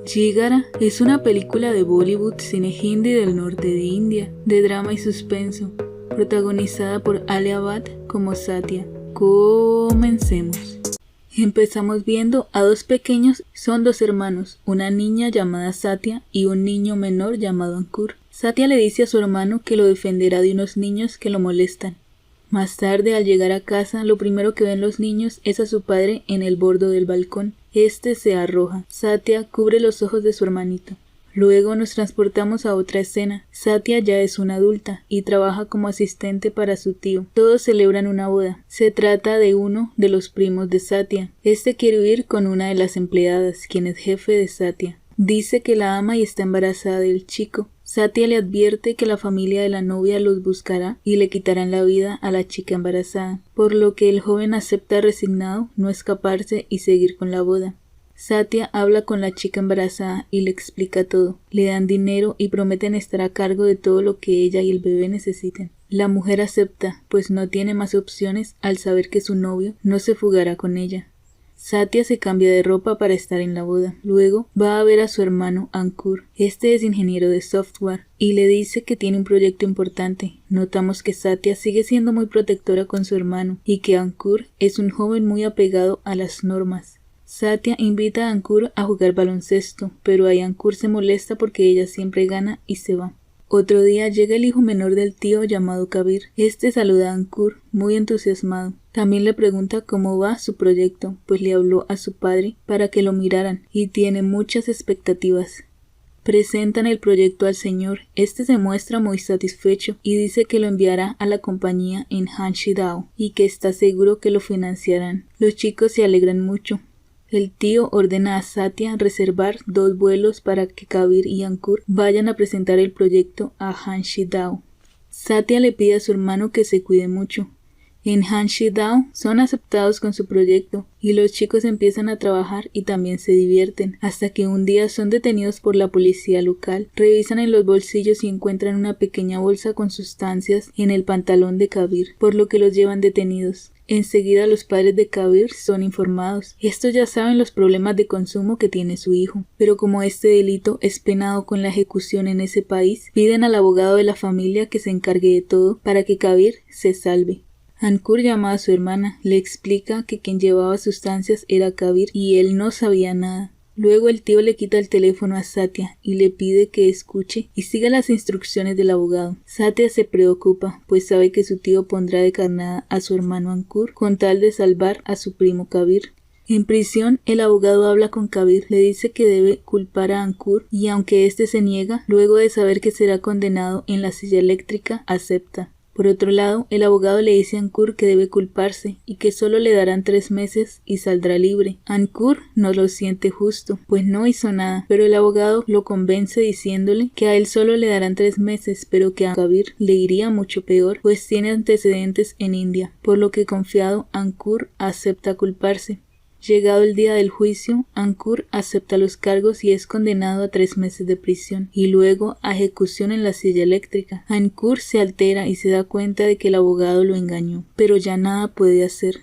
Jigara es una película de Bollywood, cine hindi del norte de India, de drama y suspenso, protagonizada por Alia Bhatt como Satya. Comencemos. Empezamos viendo a dos pequeños, son dos hermanos, una niña llamada Satya y un niño menor llamado Ankur. Satya le dice a su hermano que lo defenderá de unos niños que lo molestan. Más tarde, al llegar a casa, lo primero que ven los niños es a su padre en el borde del balcón. Este se arroja. Satya cubre los ojos de su hermanito. Luego nos transportamos a otra escena. Satya ya es una adulta y trabaja como asistente para su tío. Todos celebran una boda. Se trata de uno de los primos de Satya. Este quiere huir con una de las empleadas, quien es jefe de Satya. Dice que la ama y está embarazada del chico. Satya le advierte que la familia de la novia los buscará y le quitarán la vida a la chica embarazada, por lo que el joven acepta resignado no escaparse y seguir con la boda. Satya habla con la chica embarazada y le explica todo. Le dan dinero y prometen estar a cargo de todo lo que ella y el bebé necesiten. La mujer acepta, pues no tiene más opciones al saber que su novio no se fugará con ella. Satya se cambia de ropa para estar en la boda. Luego va a ver a su hermano Ankur. Este es ingeniero de software y le dice que tiene un proyecto importante. Notamos que Satya sigue siendo muy protectora con su hermano y que Ankur es un joven muy apegado a las normas. Satya invita a Ankur a jugar baloncesto, pero ahí Ankur se molesta porque ella siempre gana y se va. Otro día llega el hijo menor del tío llamado Kabir. Este saluda a Ankur, muy entusiasmado. También le pregunta cómo va su proyecto, pues le habló a su padre para que lo miraran y tiene muchas expectativas. Presentan el proyecto al señor. Este se muestra muy satisfecho y dice que lo enviará a la compañía en Hanshidao y que está seguro que lo financiarán. Los chicos se alegran mucho. El tío ordena a Satya reservar 2 vuelos para que Kabir y Ankur vayan a presentar el proyecto a Hanshidao. Satya le pide a su hermano que se cuide mucho. En Hanshidao son aceptados con su proyecto y los chicos empiezan a trabajar y también se divierten, hasta que un día son detenidos por la policía local. Revisan en los bolsillos y encuentran una pequeña bolsa con sustancias en el pantalón de Kabir, por lo que los llevan detenidos. Enseguida los padres de Kabir son informados. Estos ya saben los problemas de consumo que tiene su hijo, pero como este delito es penado con la ejecución en ese país, piden al abogado de la familia que se encargue de todo para que Kabir se salve. Ankur llama a su hermana, le explica que quien llevaba sustancias era Kabir y él no sabía nada. Luego el tío le quita el teléfono a Satya y le pide que escuche y siga las instrucciones del abogado. Satya se preocupa, pues sabe que su tío pondrá de carnada a su hermano Ankur con tal de salvar a su primo Kabir. En prisión, el abogado habla con Kabir, le dice que debe culpar a Ankur y aunque éste se niega, luego de saber que será condenado en la silla eléctrica, acepta. Por otro lado, el abogado le dice a Ankur que debe culparse y que solo le darán 3 meses y saldrá libre. Ankur no lo siente justo, pues no hizo nada, pero el abogado lo convence diciéndole que a él solo le darán 3 meses, pero que a Kabir le iría mucho peor, pues tiene antecedentes en India, por lo que confiado Ankur acepta culparse. Llegado el día del juicio, Ankur acepta los cargos y es condenado a 3 meses de prisión y luego a ejecución en la silla eléctrica. Ankur se altera y se da cuenta de que el abogado lo engañó, pero ya nada puede hacer.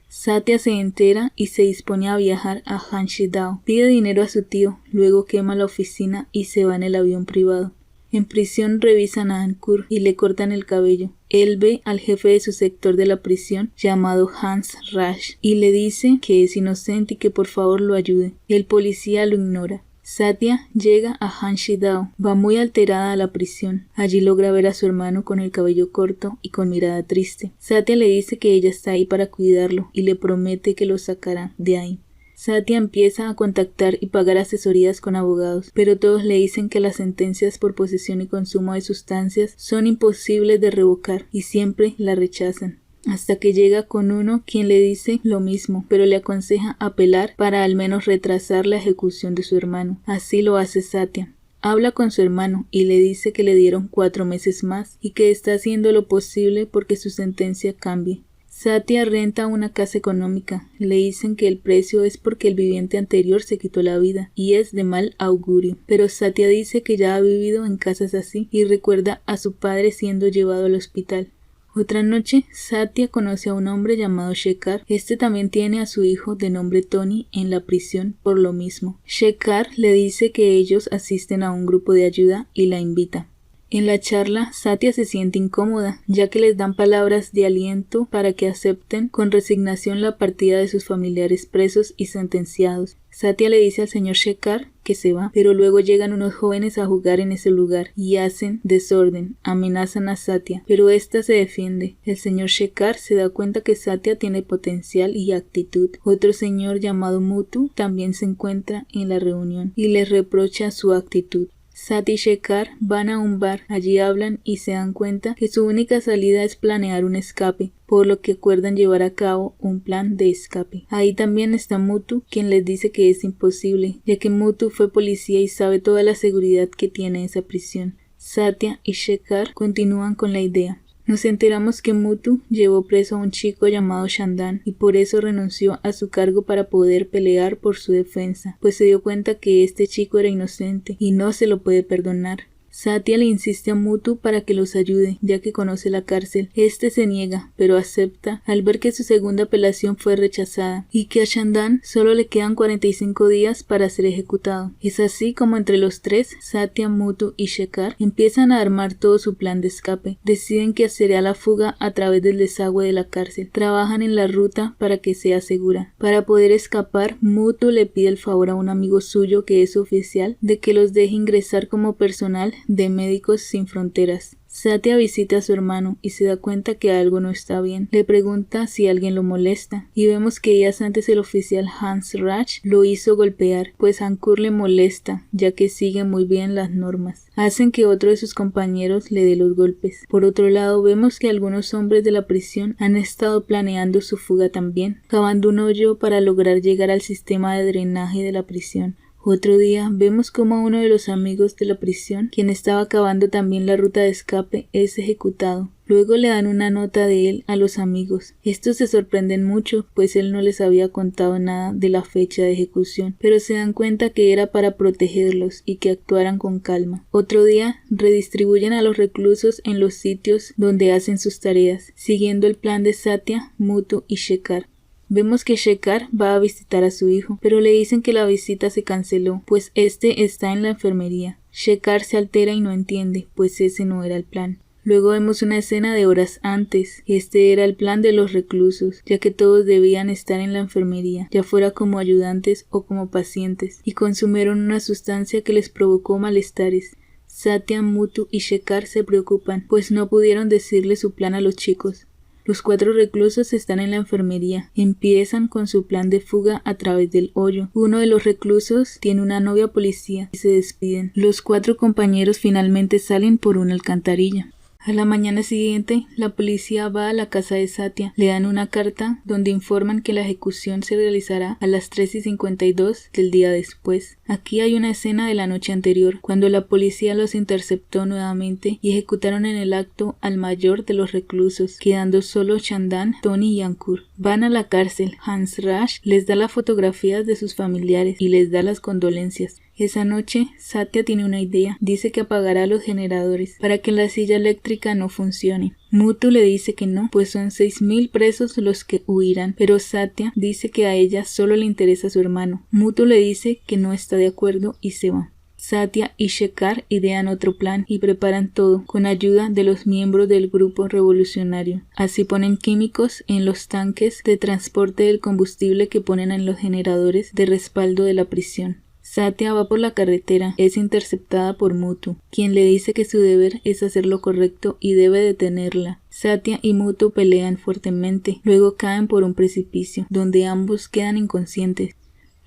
Satya se entera y se dispone a viajar a Hanshidao. Pide dinero a su tío, luego quema la oficina y se va en el avión privado. En prisión revisan a Ankur y le cortan el cabello. Él ve al jefe de su sector de la prisión, llamado Hans Raj, y le dice que es inocente y que por favor lo ayude. El policía lo ignora. Satya llega a Hanshidao. Va muy alterada a la prisión. Allí logra ver a su hermano con el cabello corto y con mirada triste. Satya le dice que ella está ahí para cuidarlo y le promete que lo sacará de ahí. Satya empieza a contactar y pagar asesorías con abogados, pero todos le dicen que las sentencias por posesión y consumo de sustancias son imposibles de revocar y siempre la rechazan. Hasta que llega con uno quien le dice lo mismo, pero le aconseja apelar para al menos retrasar la ejecución de su hermano. Así lo hace Satya. Habla con su hermano y le dice que le dieron 4 meses más y que está haciendo lo posible porque su sentencia cambie. Satya renta una casa económica. Le dicen que el precio es porque el viviente anterior se quitó la vida y es de mal augurio. Pero Satya dice que ya ha vivido en casas así y recuerda a su padre siendo llevado al hospital. Otra noche, Satya conoce a un hombre llamado Shekhar. Este también tiene a su hijo de nombre Tony en la prisión por lo mismo. Shekhar le dice que ellos asisten a un grupo de ayuda y la invita. En la charla, Satya se siente incómoda, ya que les dan palabras de aliento para que acepten con resignación la partida de sus familiares presos y sentenciados. Satya le dice al señor Shekhar que se va, pero luego llegan unos jóvenes a jugar en ese lugar y hacen desorden, amenazan a Satya, pero ésta se defiende. El señor Shekhar se da cuenta que Satya tiene potencial y actitud. Otro señor llamado Muthu también se encuentra en la reunión y les reprocha su actitud. Satya y Shekhar van a un bar, allí hablan y se dan cuenta que su única salida es planear un escape, por lo que acuerdan llevar a cabo un plan de escape. Ahí también está Muthu, quien les dice que es imposible, ya que Muthu fue policía y sabe toda la seguridad que tiene esa prisión. Satya y Shekhar continúan con la idea. Nos enteramos que Muthu llevó preso a un chico llamado Chandan y por eso renunció a su cargo para poder pelear por su defensa, pues se dio cuenta que este chico era inocente y no se lo puede perdonar. Satya le insiste a Muthu para que los ayude, ya que conoce la cárcel. Este se niega, pero acepta al ver que su segunda apelación fue rechazada y que a Chandan solo le quedan 45 días para ser ejecutado. Es así como entre los tres, Satya, Muthu y Shekhar, empiezan a armar todo su plan de escape. Deciden que sería la fuga a través del desagüe de la cárcel. Trabajan en la ruta para que sea segura. Para poder escapar, Muthu le pide el favor a un amigo suyo que es oficial de que los deje ingresar como personal de Médicos Sin Fronteras. Satya visita a su hermano y se da cuenta que algo no está bien. Le pregunta si alguien lo molesta y vemos que días antes el oficial Hans Raj lo hizo golpear, pues Ankur le molesta ya que sigue muy bien las normas. Hacen que otro de sus compañeros le dé los golpes. Por otro lado, vemos que algunos hombres de la prisión han estado planeando su fuga también, cavando un hoyo para lograr llegar al sistema de drenaje de la prisión. Otro día vemos como uno de los amigos de la prisión, quien estaba cavando también la ruta de escape, es ejecutado. Luego le dan una nota de él a los amigos. Estos se sorprenden mucho, pues él no les había contado nada de la fecha de ejecución, pero se dan cuenta que era para protegerlos y que actuaran con calma. Otro día redistribuyen a los reclusos en los sitios donde hacen sus tareas, siguiendo el plan de Satya, Muthu y Shekhar. Vemos que Shekhar va a visitar a su hijo, pero le dicen que la visita se canceló, pues este está en la enfermería. Shekhar se altera y no entiende, pues ese no era el plan. Luego vemos una escena de horas antes. Este era el plan de los reclusos, ya que todos debían estar en la enfermería, ya fuera como ayudantes o como pacientes, y consumieron una sustancia que les provocó malestares. Satya, Muthu y Shekhar se preocupan, pues no pudieron decirle su plan a los chicos. Los 4 reclusos están en la enfermería. Empiezan con su plan de fuga a través del hoyo. Uno de los reclusos tiene una novia policía y se despiden. Los 4 compañeros finalmente salen por una alcantarilla. A la mañana siguiente, la policía va a la casa de Satya. Le dan una carta donde informan que la ejecución se realizará a las 3:52 del día después. Aquí hay una escena de la noche anterior, cuando la policía los interceptó nuevamente y ejecutaron en el acto al mayor de los reclusos, quedando solo Chandan, Tony y Ankur. Van a la cárcel. Hans Raj les da las fotografías de sus familiares y les da las condolencias. Esa noche, Satya tiene una idea. Dice que apagará los generadores para que la silla eléctrica no funcione. Muthu le dice que no, pues son 6,000 presos los que huirán, pero Satya dice que a ella solo le interesa su hermano. Muthu le dice que no está de acuerdo y se va. Satya y Shekhar idean otro plan y preparan todo con ayuda de los miembros del grupo revolucionario. Así ponen químicos en los tanques de transporte del combustible que ponen en los generadores de respaldo de la prisión. Satya va por la carretera, es interceptada por Muthu, quien le dice que su deber es hacer lo correcto y debe detenerla. Satya y Muthu pelean fuertemente, luego caen por un precipicio, donde ambos quedan inconscientes.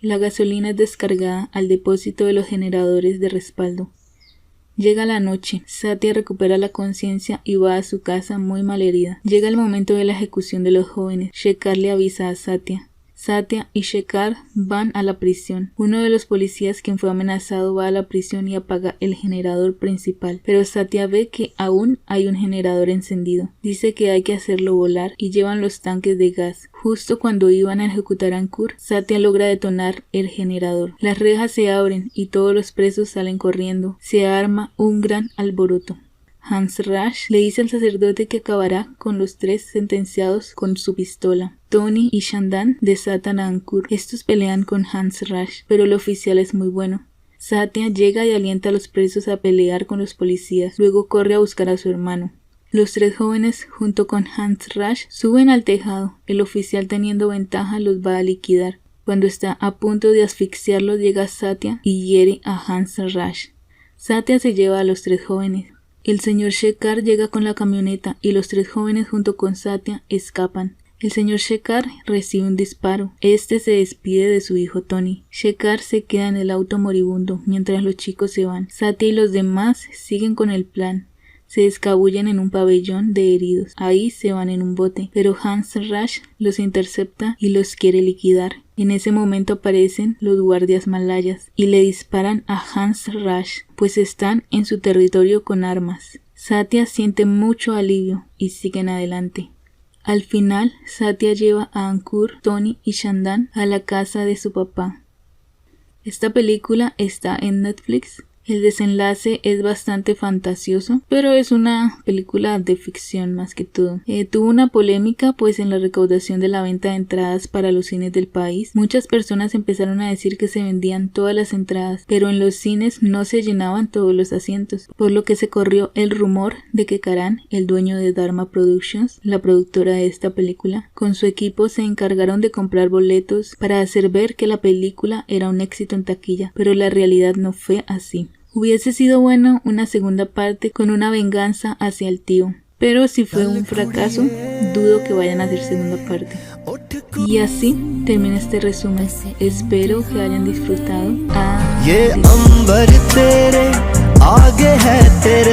La gasolina es descargada al depósito de los generadores de respaldo. Llega la noche, Satya recupera la conciencia y va a su casa muy malherida. Llega el momento de la ejecución de los jóvenes. Shekhar le avisa a Satya. Satya y Shekhar van a la prisión. Uno de los policías, quien fue amenazado, va a la prisión y apaga el generador principal, pero Satya ve que aún hay un generador encendido. Dice que hay que hacerlo volar y llevan los tanques de gas. Justo cuando iban a ejecutar a Ankur, Satya logra detonar el generador. Las rejas se abren y todos los presos salen corriendo. Se arma un gran alboroto. Hans Rasch le dice al sacerdote que acabará con los 3 sentenciados con su pistola. Tony y Shandan desatan a Ankur. Estos pelean con Hans Rasch, pero el oficial es muy bueno. Satya llega y alienta a los presos a pelear con los policías. Luego corre a buscar a su hermano. Los 3 jóvenes, junto con Hans Rasch, suben al tejado. El oficial, teniendo ventaja, los va a liquidar. Cuando está a punto de asfixiarlos, llega Satya y hiere a Hans Rasch. Satya se lleva a los 3 jóvenes. El señor Shekhar llega con la camioneta y los 3 jóvenes junto con Satya escapan. El señor Shekhar recibe un disparo. Este se despide de su hijo Tony. Shekhar se queda en el auto moribundo mientras los chicos se van. Satya y los demás siguen con el plan. Se escabullen en un pabellón de heridos. Ahí se van en un bote, pero Hans Rasch los intercepta y los quiere liquidar. En ese momento aparecen los guardias malayas y le disparan a Hans Rasch, pues están en su territorio con armas. Satya siente mucho alivio y siguen adelante. Al final, Satya lleva a Ankur, Tony y Shandan a la casa de su papá. Esta película está en Netflix. El desenlace es bastante fantasioso, pero es una película de ficción más que todo. Tuvo una polémica pues en la recaudación de la venta de entradas para los cines del país. Muchas personas empezaron a decir que se vendían todas las entradas, pero en los cines no se llenaban todos los asientos, por lo que se corrió el rumor de que Karan, el dueño de Dharma Productions, la productora de esta película, con su equipo se encargaron de comprar boletos para hacer ver que la película era un éxito en taquilla, pero la realidad no fue así. Hubiese sido bueno una segunda parte con una venganza hacia el tío, pero si fue un fracaso, dudo que vayan a hacer segunda parte. Y así termina este resumen. Espero que hayan disfrutado. Adiós.